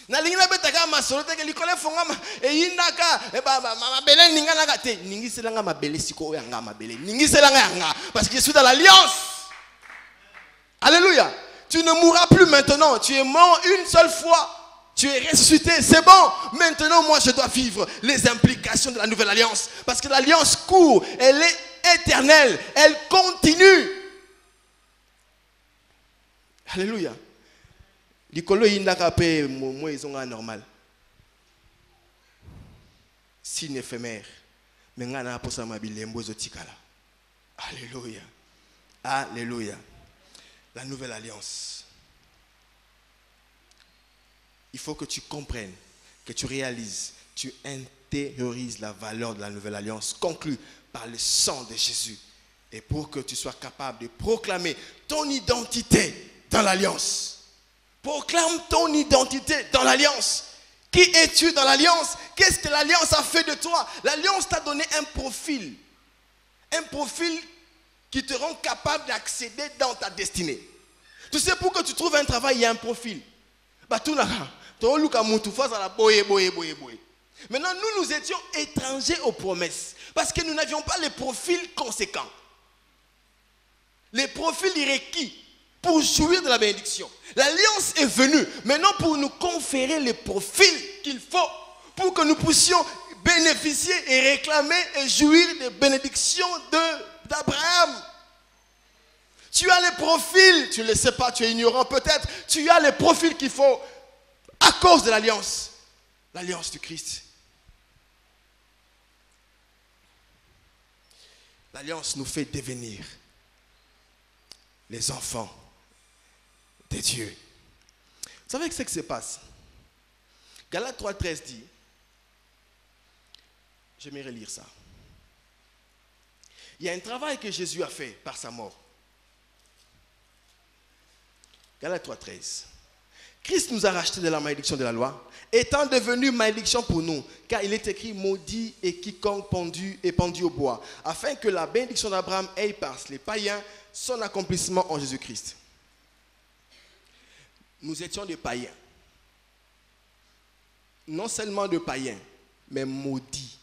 Na lingina betaka masolo te ke likolo fungwama e indaka e ba mabele ningana ka te ningiselanga mabele siko o yanga mabele. Ningiselanga yanga parce que je suis dans l'alliance. Alléluia. Tu ne mourras plus maintenant. Tu es mort une seule fois. Tu es ressuscité. C'est bon. Maintenant, moi, je dois vivre les implications de la nouvelle alliance. Parce que l'alliance court. Elle est éternelle. Elle continue. Alléluia. Likolo indaka pe moi ils ont un normal. Signe éphémère. Mais ngana posa mabilembo zotikala. Alléluia. Alléluia. La nouvelle alliance. Il faut que tu comprennes, que tu réalises, tu intériorises la valeur de la nouvelle alliance conclue par le sang de Jésus. Et pour que tu sois capable de proclamer ton identité dans l'alliance. Proclame ton identité dans l'alliance. Qui es-tu dans l'alliance? Qu'est-ce que l'alliance a fait de toi? L'alliance t'a donné un profil. Un profil qui te rend capable d'accéder dans ta destinée. Tu sais, pour que tu trouves un travail, il y a un profil. Maintenant, nous étions étrangers aux promesses. Parce que nous n'avions pas les profils conséquents. Les profils requis pour jouir de la bénédiction. L'alliance est venue maintenant pour nous conférer les profils qu'il faut pour que nous puissions bénéficier et réclamer et jouir des bénédictions d'Abraham. Tu as les profils, tu ne le sais pas, tu es ignorant peut-être, tu as les profils qu'il faut à cause de l'alliance du Christ. L'alliance nous fait devenir les enfants de Dieu. Vous savez ce qui se passe? Galates 3,13 dit, j'aimerais lire ça. Il y a un travail que Jésus a fait par sa mort. Galates 3,13. Christ nous a rachetés de la malédiction de la loi, étant devenu malédiction pour nous, car il est écrit maudit et quiconque est pendu au bois, afin que la bénédiction d'Abraham ait par les païens son accomplissement en Jésus-Christ. Nous étions des païens. Non seulement de païens, mais maudits.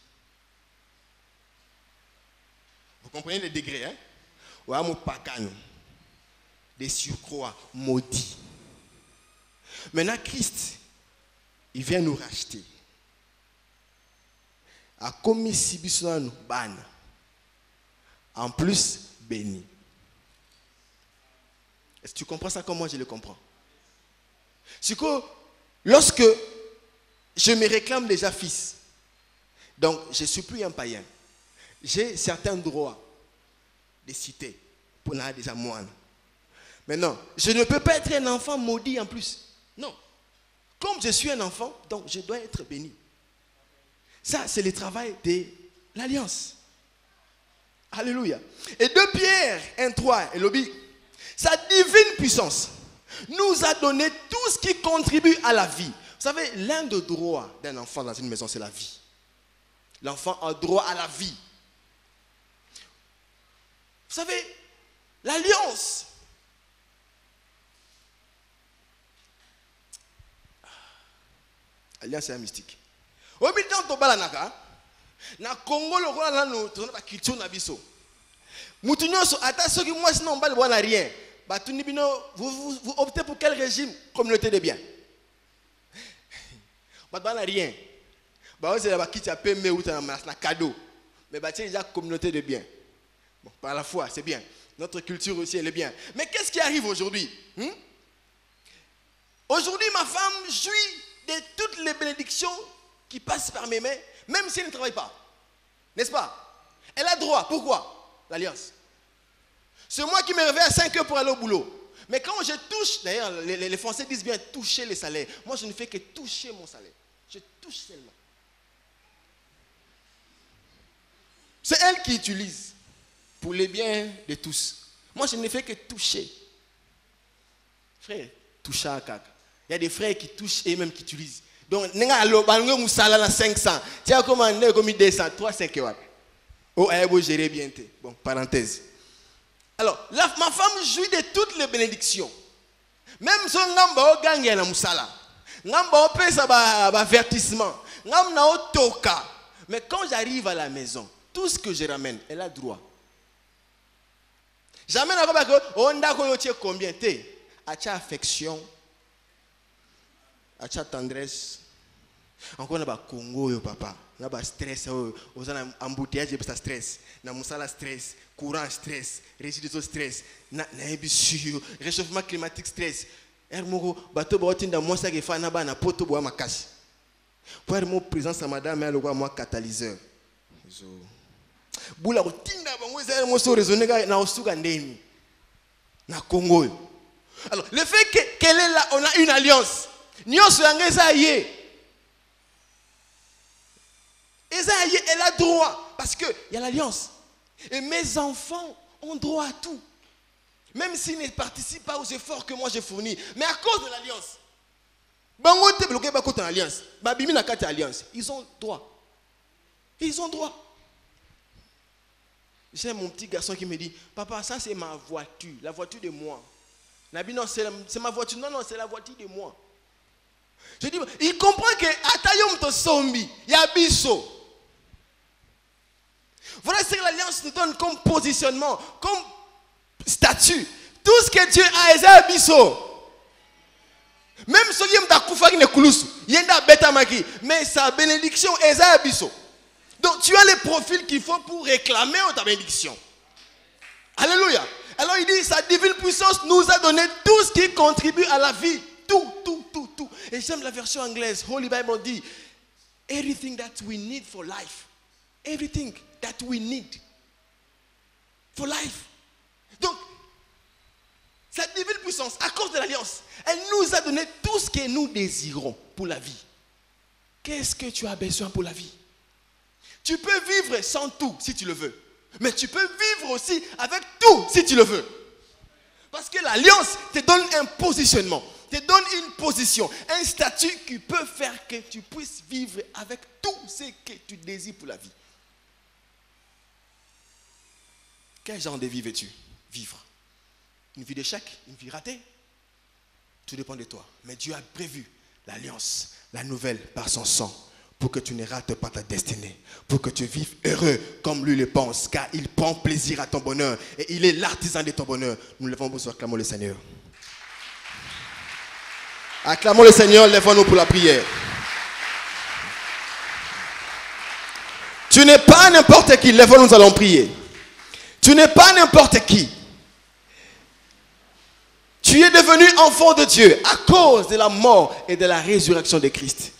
Vous comprenez les degrés, hein? Ou mon pagan, des surcroît maudits. Maintenant, Christ, il vient nous racheter. a commis Sibisson ban. En plus, béni. Est-ce que tu comprends ça comme moi je le comprends? C'est que lorsque je me réclame déjà fils, donc je ne suis plus un païen, j'ai certains droits de cité pour l'un déjà moine. Maintenant, je ne peux pas être un enfant maudit en plus. Non. Comme je suis un enfant, donc je dois être béni. Ça, c'est le travail de l'alliance. Alléluia. Et 2 Pierre 1:3, et l'obéit. Sa divine puissance nous a donné tout ce qui contribue à la vie. Vous savez, l'un des droits d'un enfant dans une maison, c'est la vie. L'enfant a droit à la vie. Vous savez, l'alliance. Alliance, c'est un mystique. Au milieu de Balanaka, na Congo, le roi là, nous avons la culture na biso. Moutinyoso, attends, ceux qui moi sinon on n'a rien. Vous optez pour quel régime? Communauté de biens. On n'a rien. C'est la qui t'a payé ou t'as un cadeau. Mais c'est déjà communauté de biens. Bon, par la foi, c'est bien. Notre culture aussi, elle est bien. Mais qu'est-ce qui arrive aujourd'hui? Aujourd'hui, ma femme jouit de toutes les bénédictions qui passent par mes mains, même si elle ne travaille pas. N'est-ce pas? Elle a droit. Pourquoi? L'alliance. C'est moi qui me réveille à 5 heures pour aller au boulot. Mais quand je touche, d'ailleurs, les Français disent bien toucher les salaires. Moi, je ne fais que toucher mon salaire. Je touche seulement. C'est elle qui utilise pour les biens de tous. Moi, je ne fais que toucher. Frère, toucher à caca. Il y a des frères qui touchent et même qui utilisent. Donc, vous avez 500. Tu as commandé comme 200, 300 euros. Oh, vous gérez bien. Bon, parenthèse. Alors, ma femme jouit de toutes les bénédictions. Même si on a gagné na musala, on a fait un avertissement, on a toka. Mais quand j'arrive à la maison, tout ce que je ramène, elle a droit. Jamais on a combien t'es? As-tu affection? As-tu tendresse? Encore on a Congo, papa. On a stress, on a embouteillage, on stress. On a musala stress, courant stress, résidus stress, réchauffement climatique stress. Ermoko bateau baotinda moi ça que fa na ba na poto boa makasi. Pour mo présence à madame elle quoi moi catalyseur. Bula otinda bango za mo so raisonner na osuka ndeni na Congo. Alors le fait qu'elle est là, on a une alliance. Nyonso yangeza yé. Esaïe, elle a droit parce qu'il y a l'alliance. Et mes enfants ont droit à tout. Même s'ils ne participent pas aux efforts que moi j'ai fournis. Mais à cause de l'alliance. Ils ont droit. Ils ont droit. J'ai mon petit garçon qui me dit, papa, ça c'est ma voiture. La voiture de moi. Non, c'est ma voiture. Non, c'est la voiture de moi. Je dis, il comprend que Atayom to Sombi, Yabiso. Voilà ce que l'alliance nous donne comme positionnement, comme statut. Tout ce que Dieu a, c'est Abiso. Même si il y a un ne kulusu, il y a un betamaki, mais sa bénédiction est Abiso. Donc tu as les profils qu'il faut pour réclamer ta bénédiction. Alléluia. Alors il dit, sa divine puissance nous a donné tout ce qui contribue à la vie. Tout. Et j'aime la version anglaise. Holy Bible dit, everything that we need for life. Everything that we need for life. Donc, cette divine puissance, à cause de l'alliance, elle nous a donné tout ce que nous désirons pour la vie. Qu'est-ce que tu as besoin pour la vie? Tu peux vivre sans tout si tu le veux. Mais tu peux vivre aussi avec tout si tu le veux. Parce que l'alliance te donne un positionnement, te donne une position, un statut qui peut faire que tu puisses vivre avec tout ce que tu désires pour la vie. Quel genre de vie veux-tu vivre? Une vie d'échec? Une vie ratée? Tout dépend de toi. Mais Dieu a prévu l'alliance, la nouvelle par son sang, pour que tu ne rates pas ta destinée, pour que tu vives heureux comme lui le pense, car il prend plaisir à ton bonheur et il est l'artisan de ton bonheur. Nous levons pour acclamons le Seigneur. Acclamons le Seigneur, lèvons-nous pour la prière. Tu n'es pas n'importe qui. Lève-toi, nous allons prier. Tu n'es pas n'importe qui. Tu es devenu enfant de Dieu à cause de la mort et de la résurrection de Christ.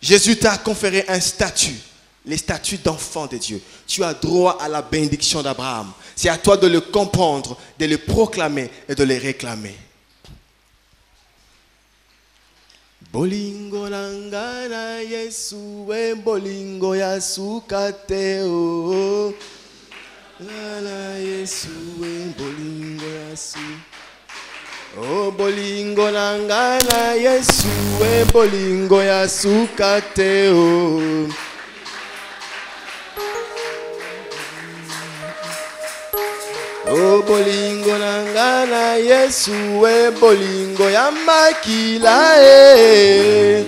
Jésus t'a conféré un statut, les statuts d'enfant de Dieu. Tu as droit à la bénédiction d'Abraham. C'est à toi de le comprendre, de le proclamer et de le réclamer. Bolingo langana Yesu we bolingo ya sukate o. Lala Yesu we bolingo ya su. Oh bolingo langana Yesu we bolingo ya sukate o. Oh bolingo langana Yesu we bolingo ya makila e.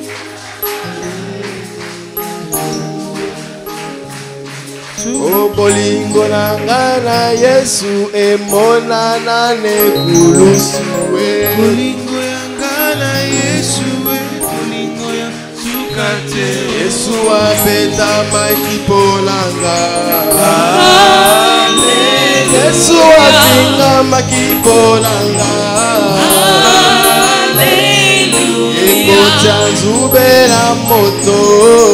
Oh bolingo langana Yesu e monana ne kulusu we. Bolingo langana Yesu we bolingo ya sukate. Yesu apeta makipolanga. Yesu atinga makipolanga. Hallelujah. Ekota nzubela moto.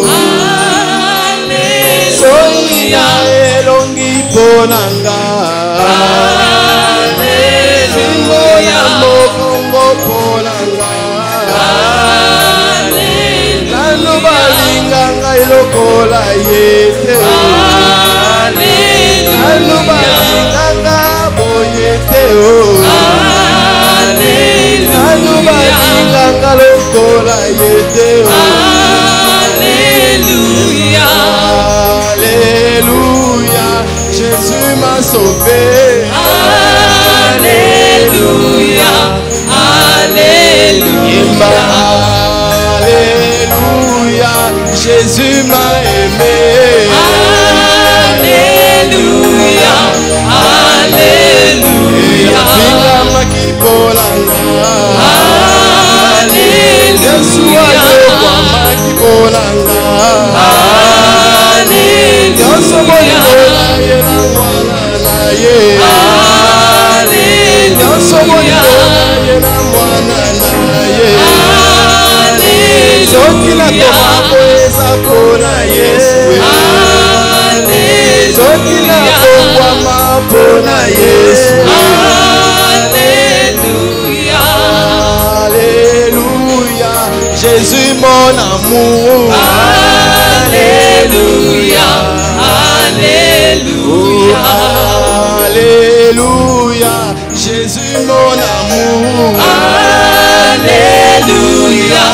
Hallelujah. Soya elongi polanga. Hallelujah. Singo ya mokongo polanga. Hallelujah. Nanu balinganga ilokola yete. Hallelujah. Nanu balinganga boyete o. Hallelujah. Nanu balinganga lokola yete o. Alléluia. Alléluia. Jésus m'a sauvé. Alléluia. Alléluia. Alléluia. Jésus m'a aimé. Alléluia. Alléluia. Alléluia. Jésus mon amour. Alléluia. Alléluia. Alléluia. Jésus mon amour. Alléluia.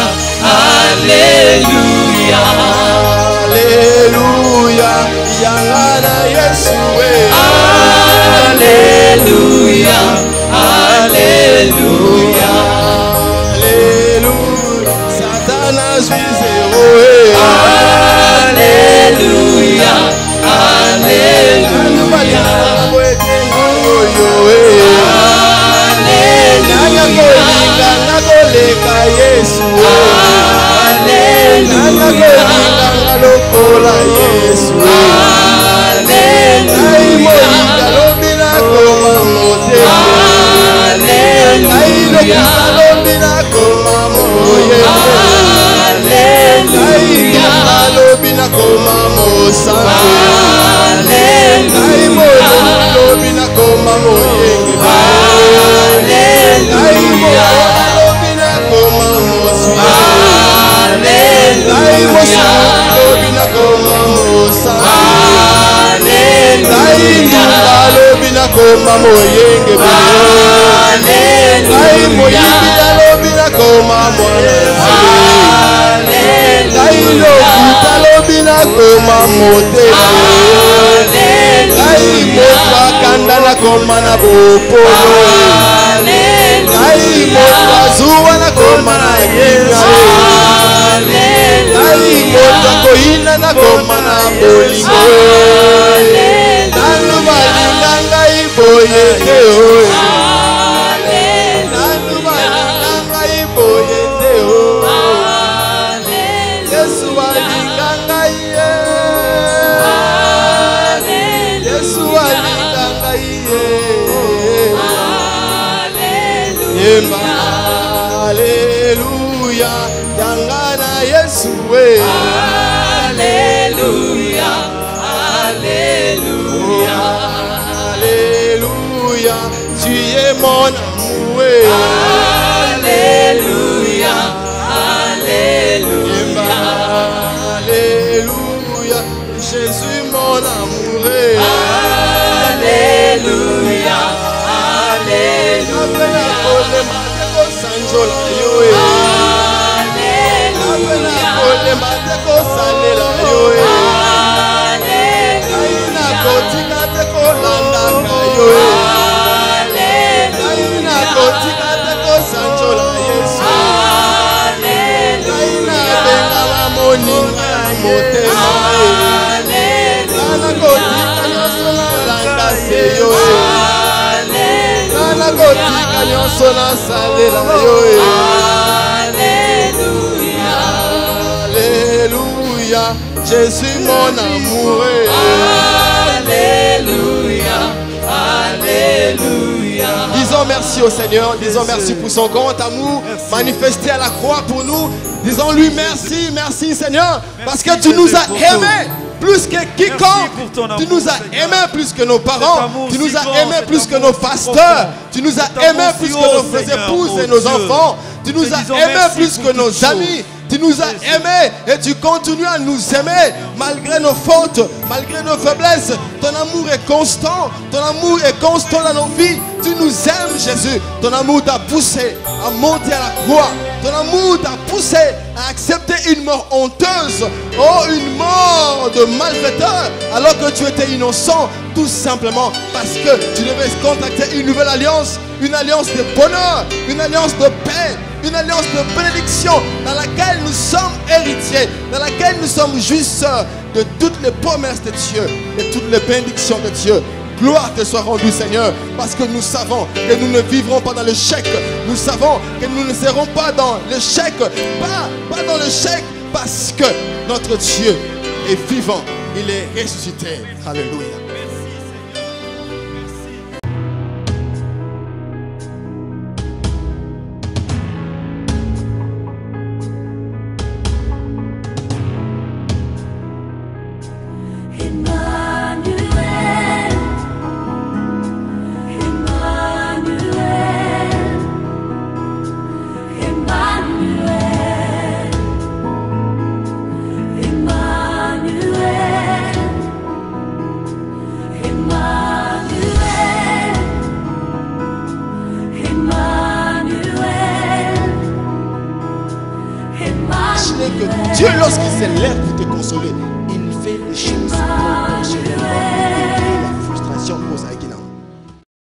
Alléluia. Alléluia. Yangana Yeshua. Alléluia. Alléluia. Alléluia. Satana suis zéro. Alléluia. Alléluia. Yesu alinganga es mon amour. Alléluia, Alléluia, Alléluia, Jésus mon amour. Alléluia, Alléluia, Alléluia, Jésus mon amour. Alléluia, Alléluia. Disons merci au Seigneur, disons merci pour son grand amour manifesté à la croix pour nous. Disons-lui merci, merci Seigneur, parce que tu nous as aimés plus que quiconque. Tu nous as aimés plus que nos parents. Tu nous as aimés plus que nos pasteurs. Tu nous as aimés plus que nos épouses et nos enfants. Tu nous as aimés plus que nos amis. Tu nous as aimés et tu continues à nous aimer malgré nos fautes, malgré nos faiblesses. Ton amour est constant. Ton amour est constant dans nos vies. Tu nous aimes, Jésus. Ton amour t'a poussé à monter à la croix. Ton amour t'a poussé à accepter une mort honteuse. Oh, une mort de malfaiteur alors que tu étais innocent. Tout simplement parce que tu devais contacter une nouvelle alliance. Une alliance de bonheur, une alliance de paix, une alliance de bénédiction dans laquelle nous sommes héritiers, dans laquelle nous sommes jouisseurs de toutes les promesses de Dieu et toutes les bénédictions de Dieu. Gloire te soit rendue, Seigneur, parce que nous savons que nous ne vivrons pas dans l'échec. Nous savons que nous ne serons pas dans l'échec, pas dans l'échec, parce que notre Dieu est vivant, il est ressuscité. Alléluia. Dieu, lorsqu'il s'élève pour te consoler, il fait des choses pour ton